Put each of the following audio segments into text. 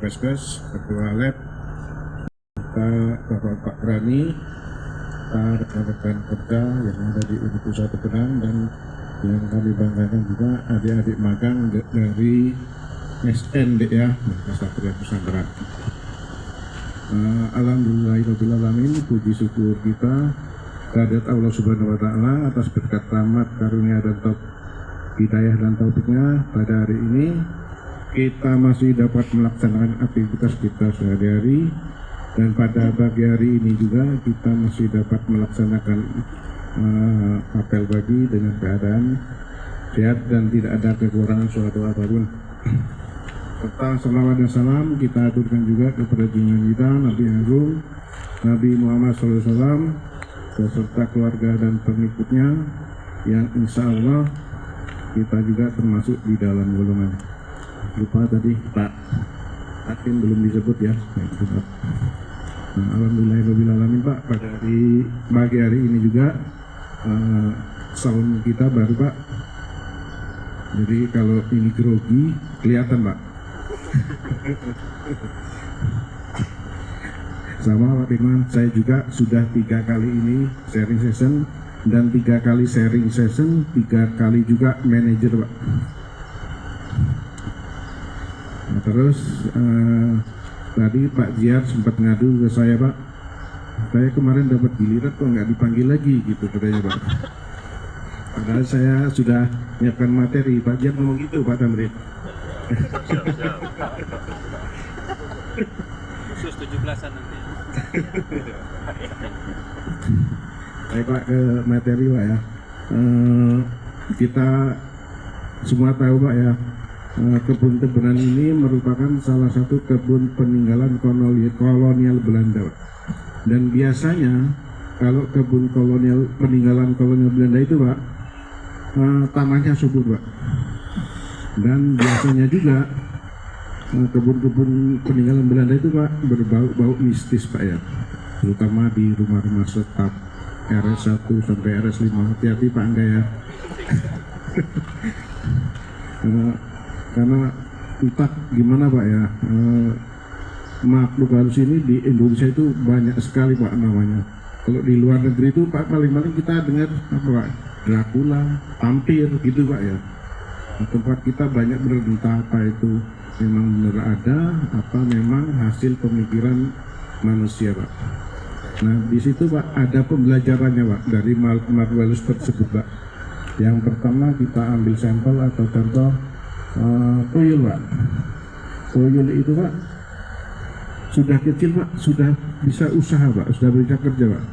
Kapeskes, Ketua Lab, Bapak Rani, rekan-rekan kerja yang ada di Unit Usaha Teguran, dan yang kami banggakan juga adik-adik magang dari SND ya, Satria Pesantren. Alhamdulillahirobbilalamin, puji syukur kita kehadirat Allah Subhanahu wa Ta'ala atas berkat rahmat, karunia dan hidayah dan taufiknya. Pada hari ini kita masih dapat melaksanakan aktivitas kita sehari-hari, dan pada pagi hari ini juga kita masih dapat melaksanakan apel pagi dengan keadaan sehat dan tidak ada kekurangan suatu apapun. Serta salawat dan salam kita aturkan juga kepada junjungan kita Nabi Agung Nabi Muhammad SAW beserta keluarga dan pengikutnya yang insya Allah kita juga termasuk di dalam golongan. Lupa tadi Pak Hakim belum disebut ya. Alhamdulillahirobbilalamin Pak, pada pagi hari ini juga sound kita baru Pak. Jadi kalau ini grogi kelihatan Pak. Sama Pak Firman, saya juga sudah 3 kali ini sharing session, dan 3 kali sharing session, 3 kali juga manajer Pak. Nah, terus tadi Pak Jiar sempat ngadu ke saya Pak, saya kemarin dapat giliran kok nggak dipanggil lagi gitu katanya Pak. Padahal saya sudah menyiapkan materi. Pak Jiar ngomong gitu Pak Tamrin. Khusus 17-an nanti. Baik Pak, ke materi Pak ya. Kita semua tahu Pak ya, kebun teburan ini merupakan salah satu kebun peninggalan kolonial Belanda Pak. Dan biasanya kalau kebun peninggalan kolonial Belanda itu Pak, tanahnya subur Pak. Dan biasanya juga kebun-kebun peninggalan Belanda itu Pak berbau mistis Pak ya, terutama di rumah-rumah setap RS1 sampai RS5. Hati-hati Pak enggak ya. Karena entah gimana Pak ya, makhluk halus ini di Indonesia itu banyak sekali Pak namanya. Kalau di luar negeri itu Pak paling-paling kita dengar apa Pak, Dracula, vampir gitu Pak ya. Tempat kita banyak berentah apa itu memang benar ada, apa memang hasil pemikiran manusia Pak. Nah di situ Pak ada pembelajarannya Pak dari makhluk halus tersebut Pak. Yang pertama kita ambil sampel atau contoh tuyul Pak. Tuyul itu Pak sudah kecil Pak, sudah bisa usaha Pak, sudah bisa kerja Pak.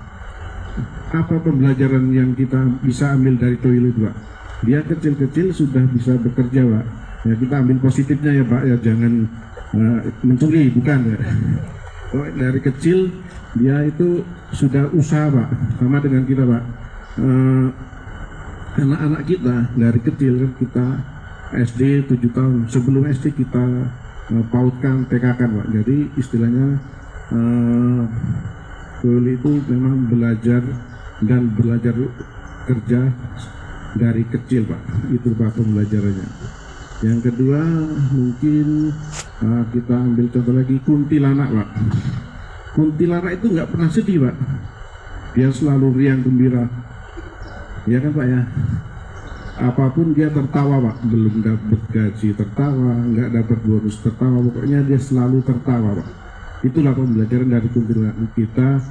Apa pembelajaran yang kita bisa ambil dari tuyul itu Pak? Dia kecil-kecil sudah bisa bekerja Pak. Ya kita ambil positifnya ya Pak ya, jangan mencuri, bukan ya. Oh, dari kecil dia itu sudah usaha Pak, sama dengan kita Pak. Anak-anak kita dari kecil kan kita SD 7 tahun, sebelum SD kita pautkan, TK kan Pak. Jadi istilahnya Kuli itu memang belajar dan belajar kerja dari kecil Pak, itu Pak pembelajarannya. Yang kedua mungkin kita ambil contoh lagi kuntilanak Pak. Kuntilanak itu nggak pernah sedih Pak, dia selalu riang gembira, ya kan Pak ya. Apapun dia tertawa Pak, belum dapat gaji tertawa, nggak dapat bonus tertawa, pokoknya dia selalu tertawa Pak. Itulah pembelajaran dari kuntilanak. Kita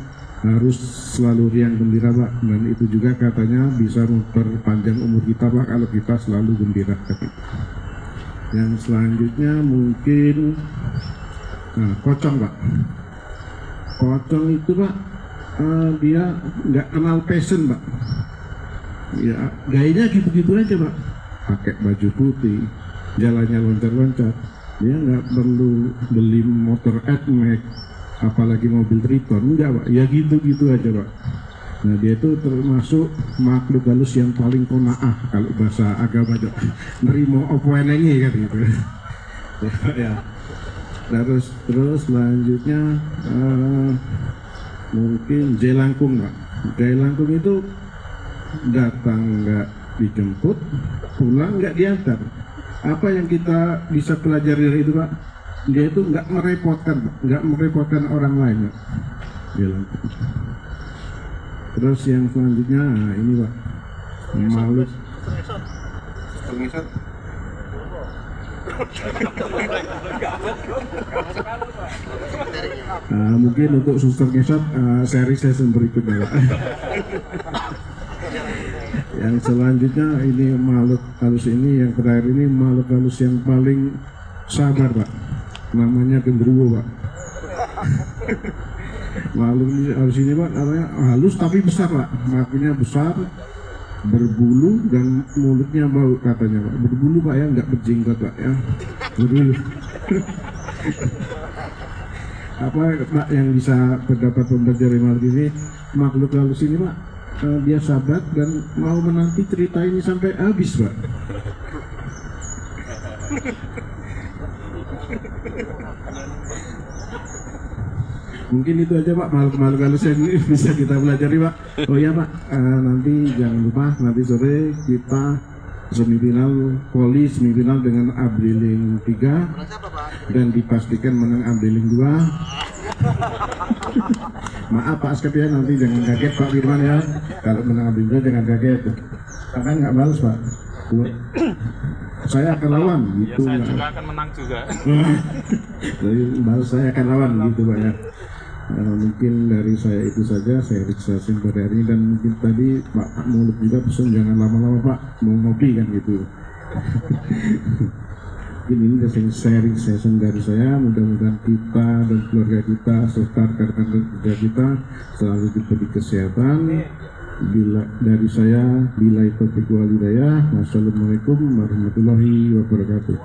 harus selalu riang gembira Pak, dan itu juga katanya bisa memperpanjang umur kita Pak kalau kita selalu gembira. Yang selanjutnya mungkin pocong Pak. Pocong itu Pak dia nggak kenal passion Pak. Ya gayanya gitu-gitu aja Pak, pakai baju putih, jalannya loncat-loncat, dia nggak perlu beli motor Admax, apalagi mobil Triton, enggak Pak, ya gitu-gitu aja Pak. Nah dia itu termasuk makhluk halus yang paling konaah kalau bahasa agama aja, nerimo opwenengi kan gitu. Ya. Terus selanjutnya mungkin jelangkung Pak. Jelangkung itu datang nggak dijemput, pulang nggak diantar. Apa yang kita bisa pelajari dari itu Pak? dia itu nggak merepotkan orang lain Pak. Bilang. Terus yang selanjutnya ini Pak, makhluk mungkin untuk suster ngesot seri season berikutnya Pak. Yang selanjutnya ini makhluk halus, ini yang terakhir ini makhluk halus yang paling sabar Pak, namanya genderuwo Pak. Makhluk ini halus ini Pak, namanya halus tapi besar Pak, kakinya besar, berbulu dan mulutnya bau katanya Pak. Berbulu Pak ya, nggak berjenggot Pak ya, berbulu. Apa Pak yang bisa pendapat mempelajari makhluk ini? Makhluk halus ini Pak, dia sabar dan mau menanti cerita ini sampai habis Pak. Mungkin itu aja Pak, makhluk halus ini bisa kita pelajari Pak. Oh ya Pak, nanti jangan lupa nanti sore kita semifinal voli semifinal dengan Abdiling 3 dan dipastikan menang Abdiling 2. Maaf Pak Askep ya, nanti jangan kaget Pak Firman ya, kalau menang Abdiling 2 jangan kaget karena nggak balas Pak. Saya akan lawan gitu. Ya, saya juga akan menang juga. Jadi balas saya akan lawan gitu Pak ya. Mungkin dari saya itu saja, saya Riksasin pada hari ini, dan mungkin tadi Pak Mulut juga pesan jangan lama-lama Pak, mau ngopi kan gitu. Mungkin ini sharing session dari saya, mudah-mudahan kita dan keluarga kita serta rekan-rekan kerja kita selalu diberi kesehatan. Dari saya, bila itu wal hidayah. Wassalamualaikum warahmatullahi wabarakatuh.